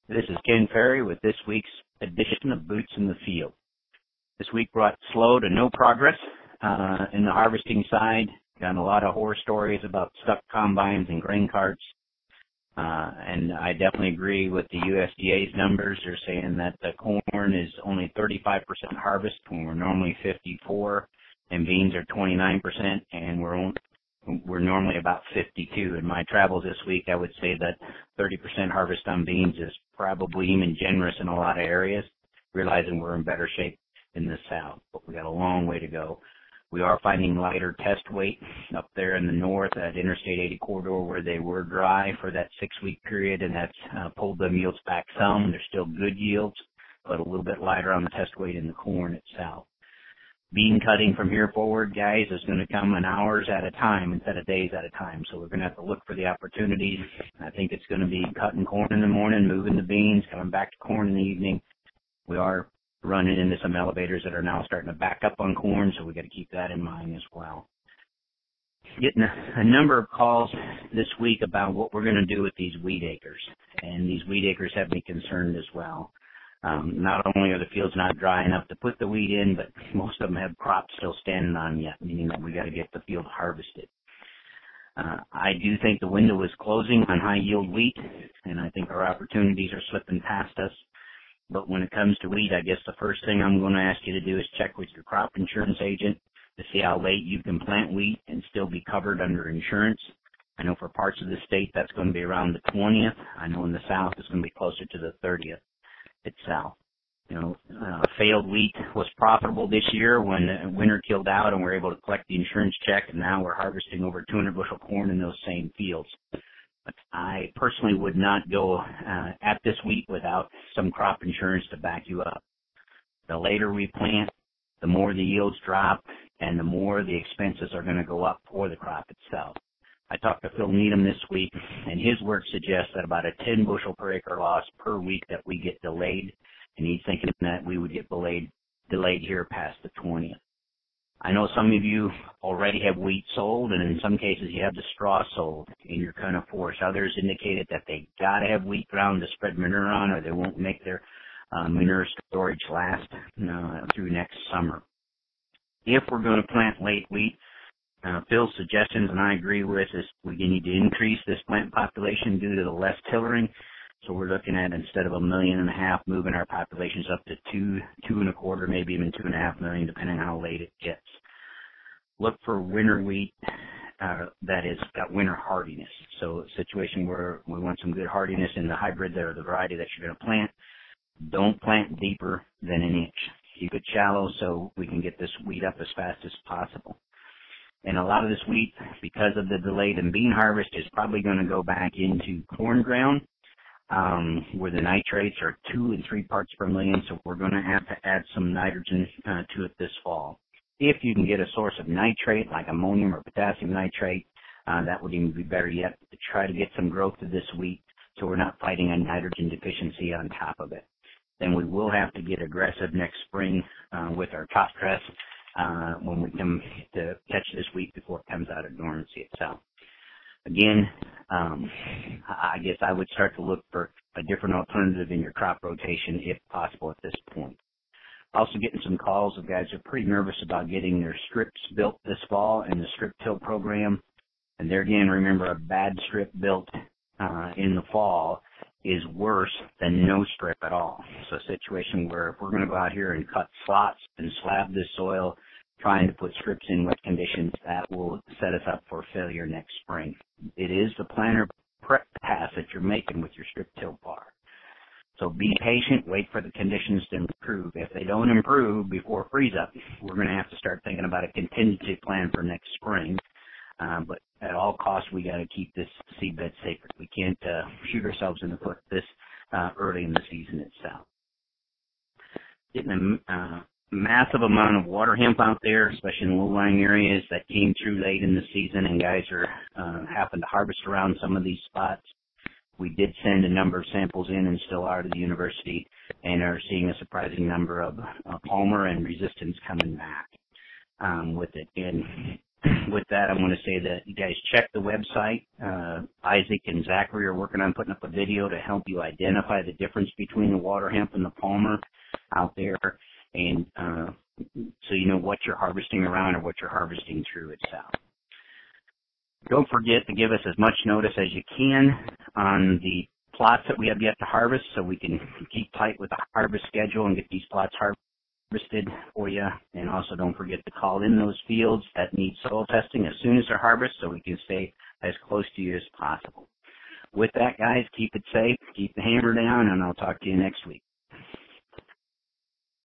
This is Ken Ferry with this week's edition of Boots in the Field. This week brought slow to no progress in the harvesting side. Got a lot of horror stories about stuck combines and grain carts. And I definitely agree with the USDA's numbers. They're saying that the corn is only 35% harvest when we're normally 54%, and beans are 29%, and we're normally about 52. In my travels this week, I would say that 30% harvest on beans is probably even generous in a lot of areas, realizing we're in better shape in the South, but we got a long way to go. We are finding lighter test weight up there in the north at Interstate 80 corridor where they were dry for that 6-week period, and that's pulled them yields back some. They're still good yields, but a little bit lighter on the test weight in the corn itself. Bean cutting from here forward, guys, is going to come in hours at a time instead of days at a time. So we're going to have to look for the opportunities. I think it's going to be cutting corn in the morning, moving the beans, coming back to corn in the evening. We are running into some elevators that are now starting to back up on corn, so we got to keep that in mind as well. Getting a number of calls this week about what we're going to do with these wheat acres, and these wheat acres have me concerned as well. Not only are the fields not dry enough to put the wheat in, but most of them have crops still standing on yet, meaning that we got to get the field harvested. I do think the window is closing on high yield wheat, and I think our opportunities are slipping past us. But when it comes to wheat, I guess the first thing I'm going to ask you to do is check with your crop insurance agent to see how late you can plant wheat and still be covered under insurance. I know for parts of the state that's going to be around the 20th. I know in the South it's going to be closer to the 30th itself. Failed wheat was profitable this year when the winter killed out and we're able to collect the insurance check, and now we're harvesting over 200 bushel corn in those same fields. But I personally would not go at this wheat without some crop insurance to back you up. The later we plant, the more the yields drop, and the more the expenses are going to go up for the crop itself. I talked to Phil Needham this week, and his work suggests that about a 10 bushel per acre loss per week that we get delayed, and he's thinking that we would get delayed here past the 20th. I know some of you already have wheat sold, and in some cases you have the straw sold, and you're kind of forced. Others indicated that they got to have wheat ground to spread manure on, or they won't make their manure storage last through next summer. If we're going to plant late wheat, Phil's suggestions, and I agree with, is we need to increase this plant population due to the less tillering. So we're looking at, instead of 1.5 million, moving our populations up to 2.25, maybe even 2.5 million, depending on how late it gets. Look for winter wheat that has got winter hardiness. So a situation where we want some good hardiness in the hybrid or the variety that you're going to plant. Don't plant deeper than an inch. Keep it shallow so we can get this wheat up as fast as possible. And a lot of this wheat, because of the delayed in bean harvest, is probably going to go back into corn ground, where the nitrates are 2 and 3 parts per million, so we're going to have to add some nitrogen to it this fall. If you can get a source of nitrate, like ammonium or potassium nitrate, that would even be better yet, to try to get some growth to this wheat so we're not fighting a nitrogen deficiency on top of it. Then we will have to get aggressive next spring with our top dress when we come to catch this wheat before it comes out of dormancy itself. Again, I guess I would start to look for a different alternative in your crop rotation if possible at this point. Also getting some calls of guys who are pretty nervous about getting their strips built this fall in the strip till program. And there again, remember, a bad strip built in the fall is worse than no strip at all. So a situation where if we're going to go out here and cut slots and slab this soil, trying to put strips in wet conditions, that will set us up for failure next spring. It is the planter prep pass that you're making with your strip till bar. So be patient, wait for the conditions to improve. If they don't improve before freeze up, we're going to have to start thinking about a contingency plan for next spring. But at all costs, we got to keep this seedbed sacred. We can't shoot ourselves in the foot this early in the season itself. Getting a massive amount of water hemp out there, especially in low-lying areas that came through late in the season, and guys are happen to harvest around some of these spots. We did send a number of samples in and still are to the university, and are seeing a surprising number of palmer and resistance coming back with it. And with that, I want to say that you guys check the website. Isaac and Zachary are working on putting up a video to help you identify the difference between the water hemp and the palmer out there, and so you know what you're harvesting around or what you're harvesting through itself. Don't forget to give us as much notice as you can on the plots that we have yet to harvest, so we can keep tight with the harvest schedule and get these plots harvested for you. And also don't forget to call in those fields that need soil testing as soon as they're harvested, so we can stay as close to you as possible. With that, guys, keep it safe, keep the hammer down, and I'll talk to you next week.